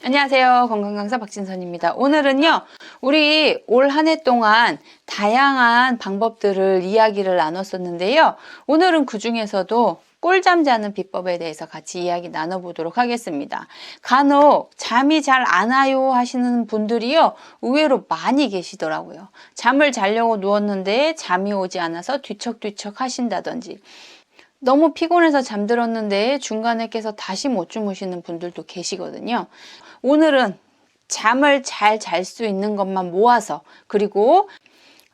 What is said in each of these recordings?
안녕하세요. 건강강사 박진선입니다. 오늘은요, 우리 올 한 해 동안 다양한 방법들을 이야기를 나눴었는데요. 오늘은 그 중에서도 꿀잠 자는 비법에 대해서 같이 이야기 나눠보도록 하겠습니다. 간혹 잠이 잘 안 와요 하시는 분들이요, 의외로 많이 계시더라고요. 잠을 자려고 누웠는데 잠이 오지 않아서 뒤척뒤척 하신다든지, 너무 피곤해서 잠들었는데 중간에 깨서 다시 못 주무시는 분들도 계시거든요. 오늘은 잠을 잘 잘 수 있는 것만 모아서, 그리고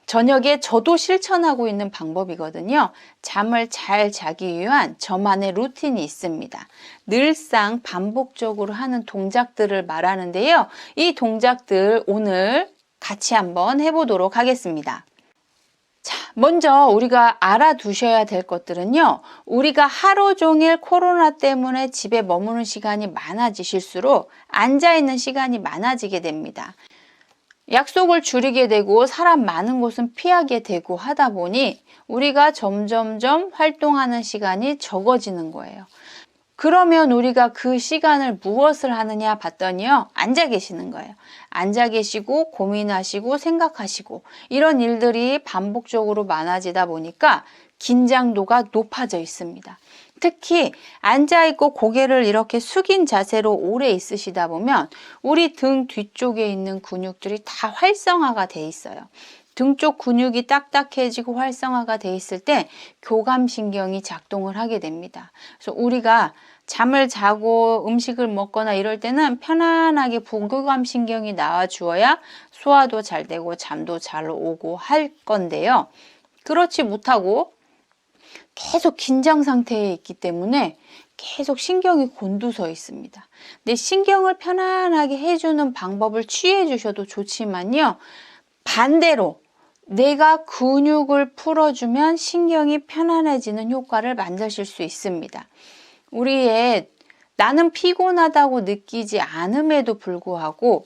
저녁에 저도 실천하고 있는 방법이거든요. 잠을 잘 자기 위한 저만의 루틴이 있습니다. 늘상 반복적으로 하는 동작들을 말하는데요. 이 동작들 오늘 같이 한번 해보도록 하겠습니다. 자, 먼저 우리가 알아두셔야 될 것들은요, 우리가 하루 종일 코로나 때문에 집에 머무는 시간이 많아지실수록 앉아있는 시간이 많아지게 됩니다. 약속을 줄이게 되고 사람 많은 곳은 피하게 되고 하다 보니 우리가 점점점 활동하는 시간이 적어지는 거예요. 그러면 우리가 그 시간을 무엇을 하느냐 봤더니요, 앉아 계시는 거예요. 앉아 계시고 고민하시고 생각하시고 이런 일들이 반복적으로 많아지다 보니까 긴장도가 높아져 있습니다. 특히 앉아있고 고개를 이렇게 숙인 자세로 오래 있으시다 보면 우리 등 뒤쪽에 있는 근육들이 다 활성화가 돼 있어요. 등 쪽 근육이 딱딱해지고 활성화가 돼 있을 때 교감신경이 작동을 하게 됩니다. 그래서 우리가 잠을 자고 음식을 먹거나 이럴 때는 편안하게 부교감신경이 나와 주어야 소화도 잘 되고 잠도 잘 오고 할 건데요. 그렇지 못하고 계속 긴장 상태에 있기 때문에 계속 신경이 곤두서 있습니다. 근데 신경을 편안하게 해주는 방법을 취해 주셔도 좋지만요. 반대로 내가 근육을 풀어주면 신경이 편안해지는 효과를 만드실 수 있습니다. 우리의 나는 피곤하다고 느끼지 않음에도 불구하고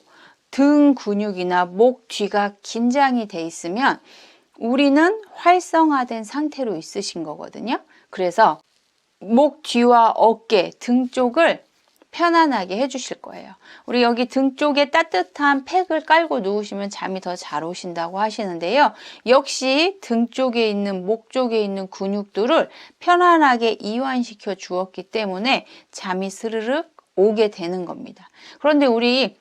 등 근육이나 목 뒤가 긴장이 돼 있으면 우리는 활성화된 상태로 있으신 거거든요. 그래서 목 뒤와 어깨, 등 쪽을 편안하게 해주실 거예요. 우리 여기 등 쪽에 따뜻한 팩을 깔고 누우시면 잠이 더 잘 오신다고 하시는데요. 역시 등 쪽에 있는, 목 쪽에 있는 근육들을 편안하게 이완시켜 주었기 때문에 잠이 스르륵 오게 되는 겁니다. 그런데 우리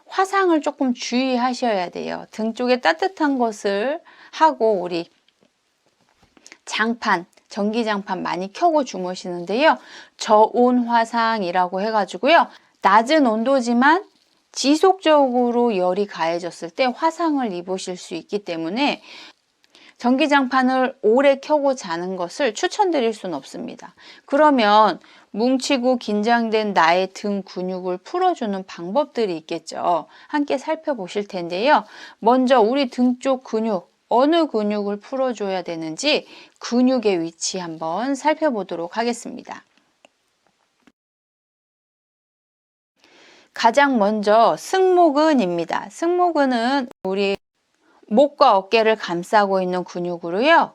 화상을 조금 주의하셔야 돼요. 등 쪽에 따뜻한 것을 하고 우리 장판, 전기장판 많이 켜고 주무시는데요. 저온 화상이라고 해가지고요. 낮은 온도지만 지속적으로 열이 가해졌을 때 화상을 입으실 수 있기 때문에 전기장판을 오래 켜고 자는 것을 추천드릴 수는 없습니다. 그러면 뭉치고 긴장된 나의 등 근육을 풀어주는 방법들이 있겠죠. 함께 살펴보실 텐데요. 먼저 우리 등 쪽 근육, 어느 근육을 풀어줘야 되는지 근육의 위치 한번 살펴보도록 하겠습니다. 가장 먼저 승모근입니다. 승모근은 우리 목과 어깨를 감싸고 있는 근육으로요.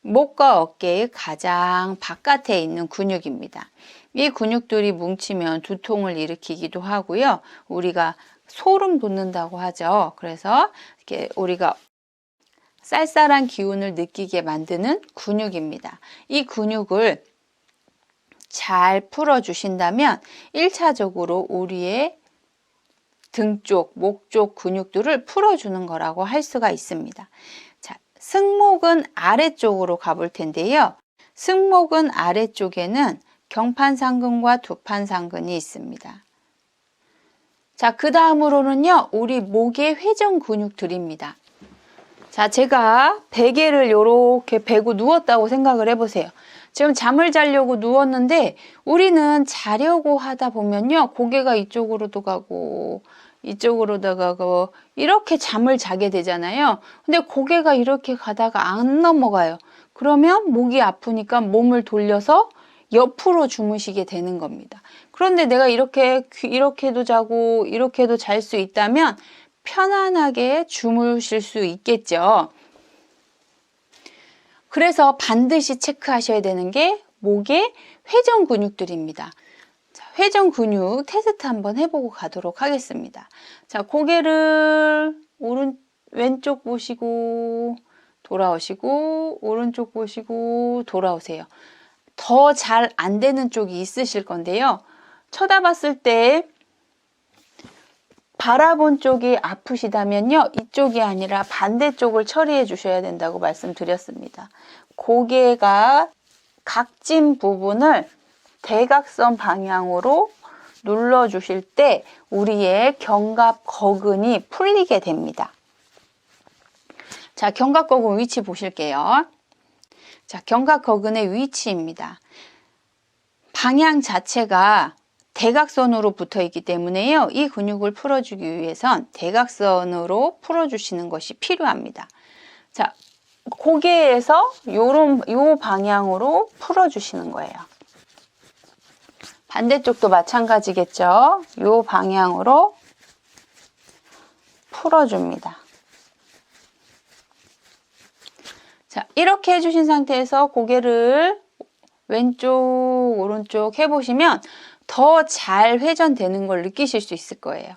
목과 어깨의 가장 바깥에 있는 근육입니다. 이 근육들이 뭉치면 두통을 일으키기도 하고요. 우리가 소름 돋는다고 하죠. 그래서 이렇게 우리가 쌀쌀한 기운을 느끼게 만드는 근육입니다. 이 근육을 잘 풀어주신다면 1차적으로 우리의 등 쪽, 목 쪽 근육들을 풀어주는 거라고 할 수가 있습니다. 자, 승모근 아래쪽으로 가볼 텐데요. 승모근 아래쪽에는 경판상근과 두판상근이 있습니다. 자, 그 다음으로는요, 우리 목의 회전 근육들입니다. 자, 제가 베개를 이렇게 베고 누웠다고 생각을 해보세요. 지금 잠을 자려고 누웠는데 우리는 자려고 하다 보면요, 고개가 이쪽으로도 가고 이쪽으로도 가고 이렇게 잠을 자게 되잖아요. 근데 고개가 이렇게 가다가 안 넘어가요. 그러면 목이 아프니까 몸을 돌려서 옆으로 주무시게 되는 겁니다. 그런데 내가 이렇게도 자고 이렇게도 잘 수 있다면 편안하게 주무실 수 있겠죠. 그래서 반드시 체크하셔야 되는 게 목의 회전 근육들입니다. 자, 회전 근육 테스트 한번 해보고 가도록 하겠습니다. 자, 고개를 왼쪽 보시고 돌아오시고 오른쪽 보시고 돌아오세요. 더 잘 안 되는 쪽이 있으실 건데요. 쳐다봤을 때 바라본 쪽이 아프시다면요, 이쪽이 아니라 반대쪽을 처리해 주셔야 된다고 말씀드렸습니다. 고개가 각진 부분을 대각선 방향으로 눌러 주실 때 우리의 견갑거근이 풀리게 됩니다. 자, 견갑거근 위치 보실게요. 자, 견갑거근의 위치입니다. 방향 자체가 대각선으로 붙어 있기 때문에요. 이 근육을 풀어주기 위해선 대각선으로 풀어주시는 것이 필요합니다. 자, 고개에서 요 방향으로 풀어주시는 거예요. 반대쪽도 마찬가지겠죠. 요 방향으로 풀어줍니다. 자, 이렇게 해주신 상태에서 고개를 왼쪽, 오른쪽 해보시면 더 잘 회전되는 걸 느끼실 수 있을 거예요.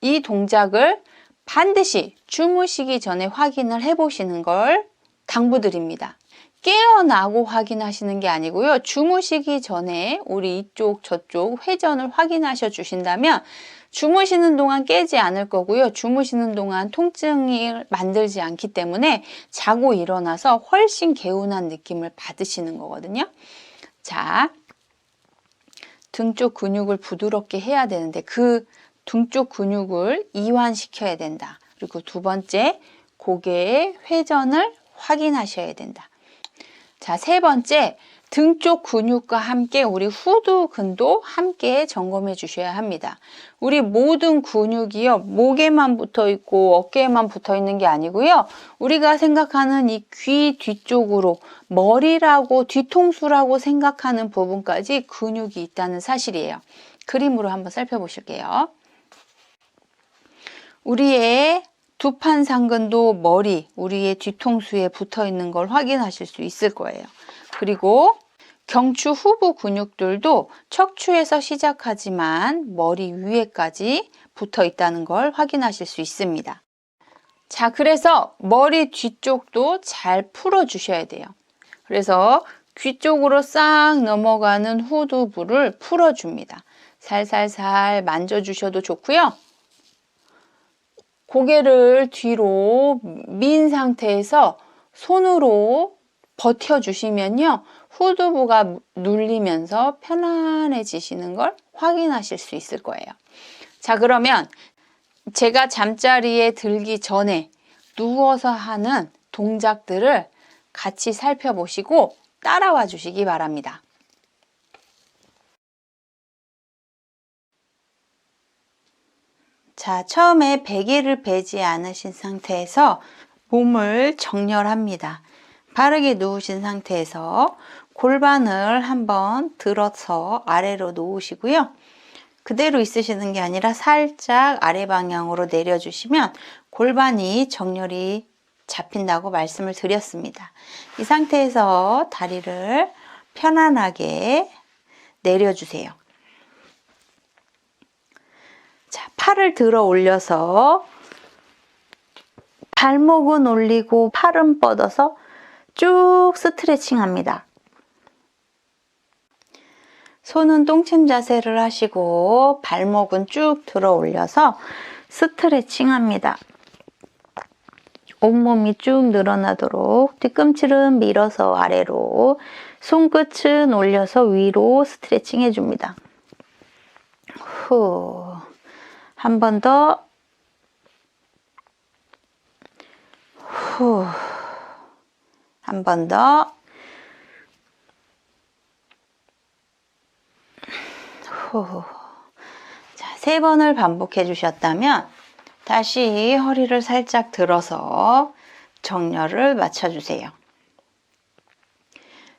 이 동작을 반드시 주무시기 전에 확인을 해보시는 걸 당부드립니다. 깨어나고 확인하시는 게 아니고요. 주무시기 전에 우리 이쪽 저쪽 회전을 확인하셔 주신다면 주무시는 동안 깨지 않을 거고요. 주무시는 동안 통증을 만들지 않기 때문에 자고 일어나서 훨씬 개운한 느낌을 받으시는 거거든요. 자, 등 쪽 근육을 부드럽게 해야 되는데 그 등 쪽 근육을 이완시켜야 된다. 그리고 두 번째, 고개의 회전을 확인하셔야 된다. 자, 세 번째, 등 쪽 근육과 함께 우리 후두근도 함께 점검해 주셔야 합니다. 우리 모든 근육이요, 목에만 붙어 있고 어깨에만 붙어 있는 게 아니고요. 우리가 생각하는 이 귀 뒤쪽으로 머리라고 뒤통수라고 생각하는 부분까지 근육이 있다는 사실이에요. 그림으로 한번 살펴보실게요. 우리의 두판상근도 머리, 우리의 뒤통수에 붙어 있는 걸 확인하실 수 있을 거예요. 그리고 경추 후부 근육들도 척추에서 시작하지만 머리 위에까지 붙어 있다는 걸 확인하실 수 있습니다. 자, 그래서 머리 뒤쪽도 잘 풀어 주셔야 돼요. 그래서 귀 쪽으로 싹 넘어가는 후두부를 풀어 줍니다. 살살살 만져 주셔도 좋고요. 고개를 뒤로 민 상태에서 손으로 버텨주시면요. 후두부가 눌리면서 편안해지시는 걸 확인하실 수 있을 거예요. 자, 그러면 제가 잠자리에 들기 전에 누워서 하는 동작들을 같이 살펴보시고 따라와 주시기 바랍니다. 자, 처음에 베개를 베지 않으신 상태에서 몸을 정렬합니다. 바르게 누우신 상태에서 골반을 한번 들어서 아래로 놓으시고요. 그대로 있으시는 게 아니라 살짝 아래 방향으로 내려주시면 골반이 정렬이 잡힌다고 말씀을 드렸습니다. 이 상태에서 다리를 편안하게 내려주세요. 자, 팔을 들어 올려서 발목은 올리고 팔은 뻗어서 쭉 스트레칭 합니다. 손은 똥침 자세를 하시고 발목은 쭉 들어 올려서 스트레칭 합니다. 온몸이 쭉 늘어나도록 뒤꿈치는 밀어서 아래로, 손끝은 올려서 위로 스트레칭 해줍니다. 후. 한 번 더. 후. 한 번 더. 후. 자, 3번을 반복해 주셨다면 다시 허리를 살짝 들어서 정렬을 맞춰주세요.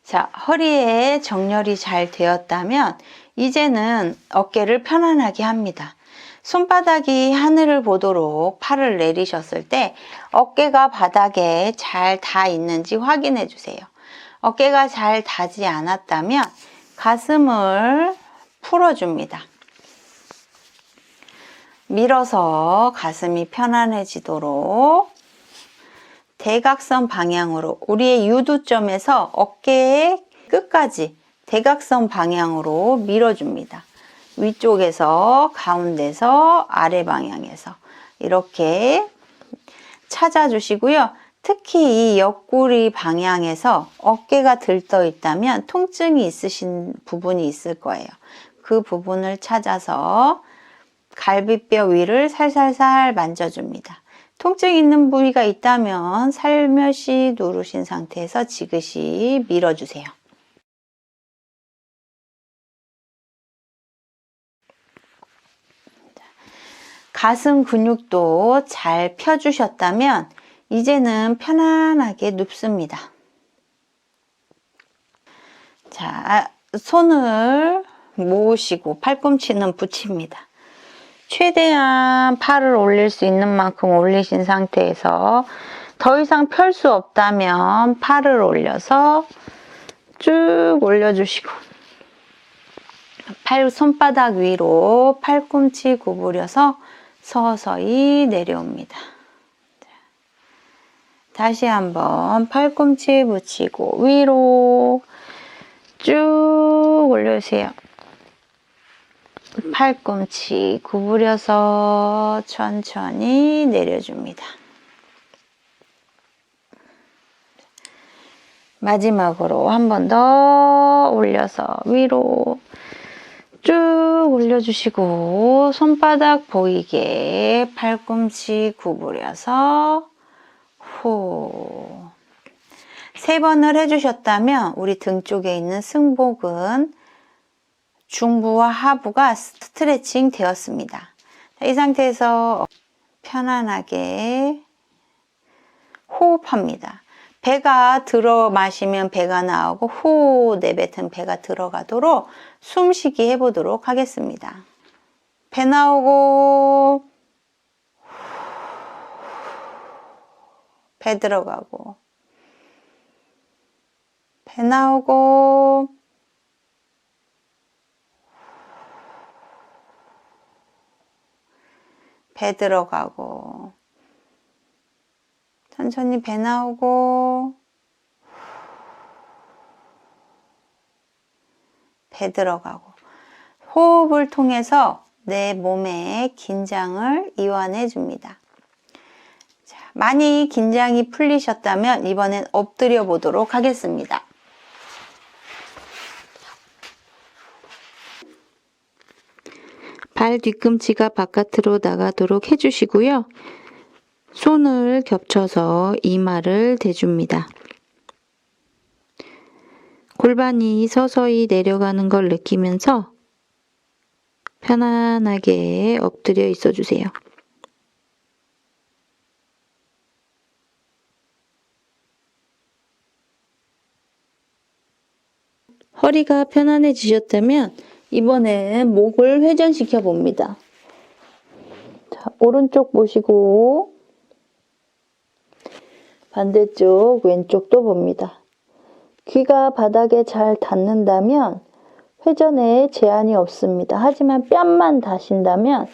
자, 허리에 정렬이 잘 되었다면 이제는 어깨를 편안하게 합니다. 손바닥이 하늘을 보도록 팔을 내리셨을 때 어깨가 바닥에 잘 닿아 있는지 확인해 주세요. 어깨가 잘 닿지 않았다면 가슴을 풀어줍니다. 밀어서 가슴이 편안해지도록 대각선 방향으로 우리의 유두점에서 어깨의 끝까지 대각선 방향으로 밀어줍니다. 위쪽에서 가운데서 아래 방향에서 이렇게 찾아주시고요. 특히 이 옆구리 방향에서 어깨가 들떠 있다면 통증이 있으신 부분이 있을 거예요. 그 부분을 찾아서 갈비뼈 위를 살살살 만져줍니다. 통증 있는 부위가 있다면 살며시 누르신 상태에서 지그시 밀어주세요. 가슴 근육도 잘 펴주셨다면 이제는 편안하게 눕습니다. 자, 손을 모으시고 팔꿈치는 붙입니다. 최대한 팔을 올릴 수 있는 만큼 올리신 상태에서 더 이상 펼 수 없다면 팔을 올려서 쭉 올려주시고 손바닥 위로 팔꿈치 구부려서 서서히 내려옵니다. 다시 한번 팔꿈치 붙이고 위로 쭉 올려주세요. 팔꿈치 구부려서 천천히 내려줍니다. 마지막으로 한 번 더 올려서 위로 쭉 올려주시고 손바닥 보이게 팔꿈치 구부려서 후. 3번을 해주셨다면 우리 등 쪽에 있는 승복은 중부와 하부가 스트레칭 되었습니다. 이 상태에서 편안하게 호흡합니다. 배가 들어 마시면 배가 나오고 후 내뱉은 배가 들어가도록 숨쉬기 해보도록 하겠습니다. 배 나오고 배 들어가고 배 나오고 배 들어가고 천천히 배 나오고 배 들어가고 호흡을 통해서 내 몸의 긴장을 이완해 줍니다. 자, 많이 긴장이 풀리셨다면 이번엔 엎드려 보도록 하겠습니다. 발 뒤꿈치가 바깥으로 나가도록 해주시고요. 손을 겹쳐서 이마를 대줍니다. 골반이 서서히 내려가는 걸 느끼면서 편안하게 엎드려 있어 주세요. 허리가 편안해지셨다면 이번엔 목을 회전시켜 봅니다. 자, 오른쪽 보시고 반대쪽 왼쪽도 봅니다. 귀가 바닥에 잘 닿는다면 회전에 제한이 없습니다. 하지만 뺨만 닿으신다면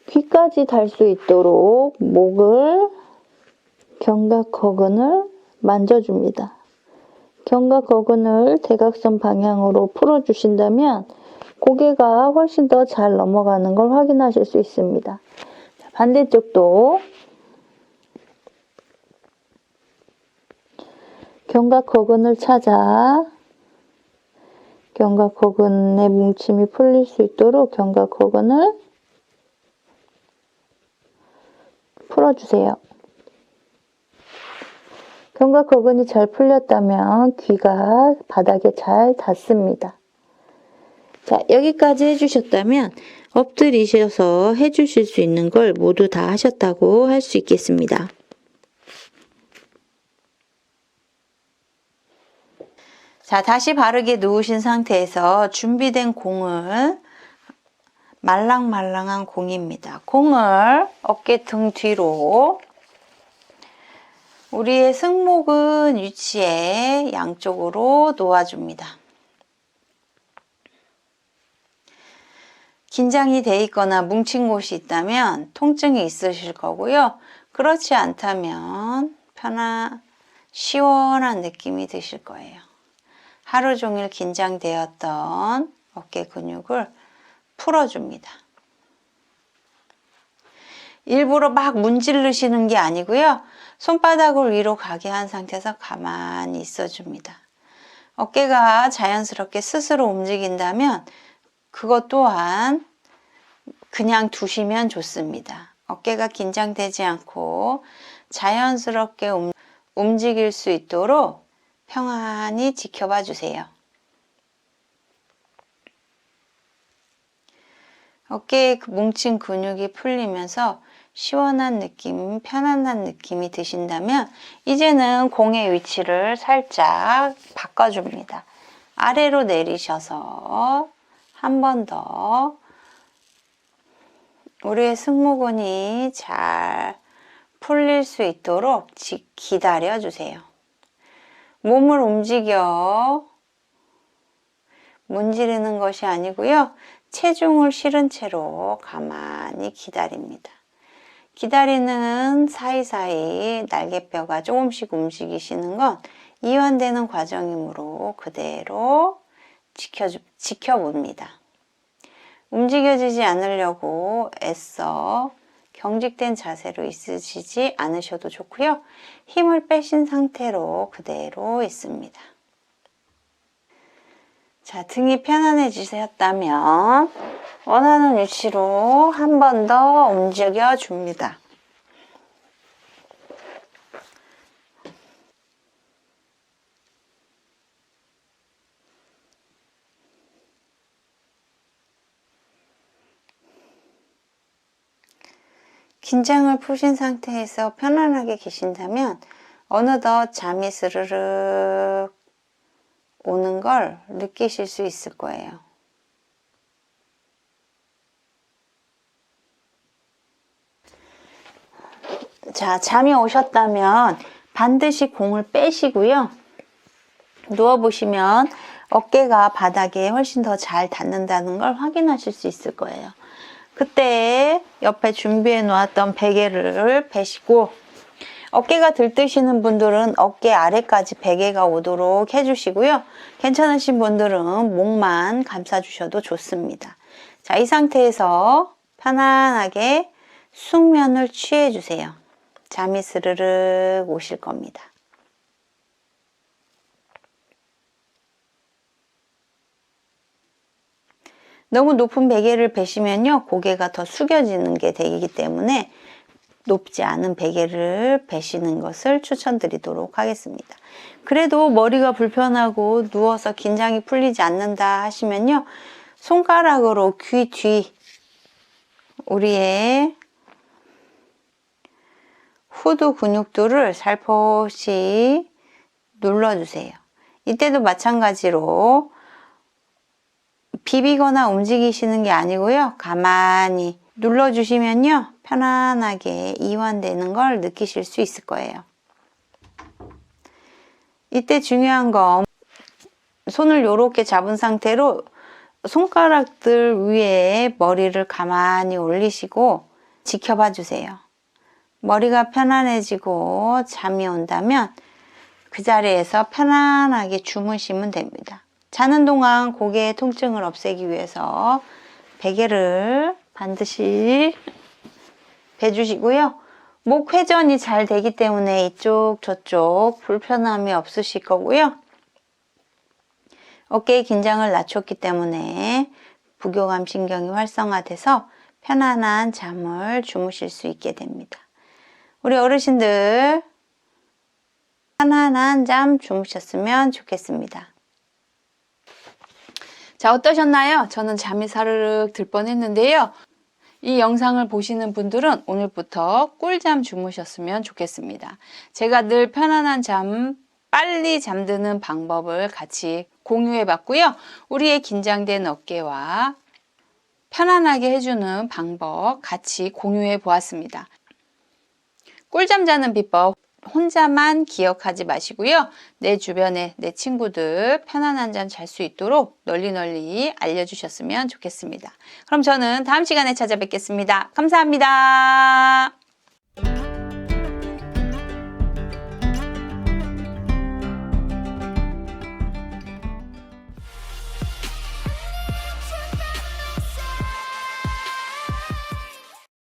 귀까지 닿을 수 있도록 목을 견갑거근을 만져줍니다. 견갑거근을 대각선 방향으로 풀어주신다면 고개가 훨씬 더 잘 넘어가는 걸 확인하실 수 있습니다. 반대쪽도 견갑거근을 찾아 견갑거근의 뭉침이 풀릴 수 있도록 견갑거근을 풀어주세요. 견갑거근이 잘 풀렸다면 귀가 바닥에 잘 닿습니다. 자, 여기까지 해주셨다면 엎드리셔서 해주실 수 있는 걸 모두 다 하셨다고 할 수 있겠습니다. 자, 다시 바르게 누우신 상태에서 준비된 공을 말랑말랑한 공입니다. 공을 어깨 등 뒤로 우리의 승모근 위치에 양쪽으로 놓아줍니다. 긴장이 돼 있거나 뭉친 곳이 있다면 통증이 있으실 거고요. 그렇지 않다면 시원한 느낌이 드실 거예요. 하루 종일 긴장되었던 어깨 근육을 풀어줍니다. 일부러 막 문지르시는 게 아니고요. 손바닥을 위로 가게 한 상태에서 가만히 있어줍니다. 어깨가 자연스럽게 스스로 움직인다면 그것 또한 그냥 두시면 좋습니다. 어깨가 긴장되지 않고 자연스럽게 움직일 수 있도록 평안히 지켜봐 주세요. 어깨에 뭉친 근육이 풀리면서 시원한 느낌, 편안한 느낌이 드신다면 이제는 공의 위치를 살짝 바꿔줍니다. 아래로 내리셔서 한 번 더 우리의 승모근이 잘 풀릴 수 있도록 기다려 주세요. 몸을 움직여 문지르는 것이 아니고요. 체중을 실은 채로 가만히 기다립니다. 기다리는 사이사이 날개뼈가 조금씩 움직이시는 건 이완되는 과정이므로 그대로 지켜봅니다. 움직여지지 않으려고 애써 경직된 자세로 있으시지 않으셔도 좋고요. 힘을 빼신 상태로 그대로 있습니다. 자, 등이 편안해지셨다면 원하는 위치로 한 번 더 움직여 줍니다. 긴장을 푸신 상태에서 편안하게 계신다면 어느덧 잠이 스르륵 오는 걸 느끼실 수 있을 거예요. 자, 잠이 오셨다면 반드시 공을 빼시고요. 누워보시면 어깨가 바닥에 훨씬 더 잘 닿는다는 걸 확인하실 수 있을 거예요. 그때 옆에 준비해 놓았던 베개를 베시고 어깨가 들뜨시는 분들은 어깨 아래까지 베개가 오도록 해주시고요. 괜찮으신 분들은 목만 감싸주셔도 좋습니다. 자, 이 상태에서 편안하게 숙면을 취해주세요. 잠이 스르륵 오실 겁니다. 너무 높은 베개를 베시면요, 고개가 더 숙여지는 게 되기 때문에 높지 않은 베개를 베시는 것을 추천드리도록 하겠습니다. 그래도 머리가 불편하고 누워서 긴장이 풀리지 않는다 하시면요, 손가락으로 귀 뒤, 우리의 후두 근육들을 살포시 눌러주세요. 이때도 마찬가지로 비비거나 움직이시는 게 아니고요. 가만히 눌러주시면요. 편안하게 이완되는 걸 느끼실 수 있을 거예요. 이때 중요한 건 손을 이렇게 잡은 상태로 손가락들 위에 머리를 가만히 올리시고 지켜봐 주세요. 머리가 편안해지고 잠이 온다면 그 자리에서 편안하게 주무시면 됩니다. 자는 동안 고개의 통증을 없애기 위해서 베개를 반드시 베주시고요. 목 회전이 잘 되기 때문에 이쪽 저쪽 불편함이 없으실 거고요. 어깨의 긴장을 낮췄기 때문에 부교감 신경이 활성화돼서 편안한 잠을 주무실 수 있게 됩니다. 우리 어르신들 편안한 잠 주무셨으면 좋겠습니다. 자, 어떠셨나요? 저는 잠이 사르륵 들 뻔했는데요. 이 영상을 보시는 분들은 오늘부터 꿀잠 주무셨으면 좋겠습니다. 제가 늘 편안한 잠, 빨리 잠드는 방법을 같이 공유해 봤고요. 우리의 긴장된 어깨와 편안하게 해주는 방법 같이 공유해 보았습니다. 꿀잠 자는 비법 혼자만 기억하지 마시고요. 내 주변에 내 친구들 편안한 잠 잘 수 있도록 널리 알려주셨으면 좋겠습니다. 그럼 저는 다음 시간에 찾아뵙겠습니다. 감사합니다.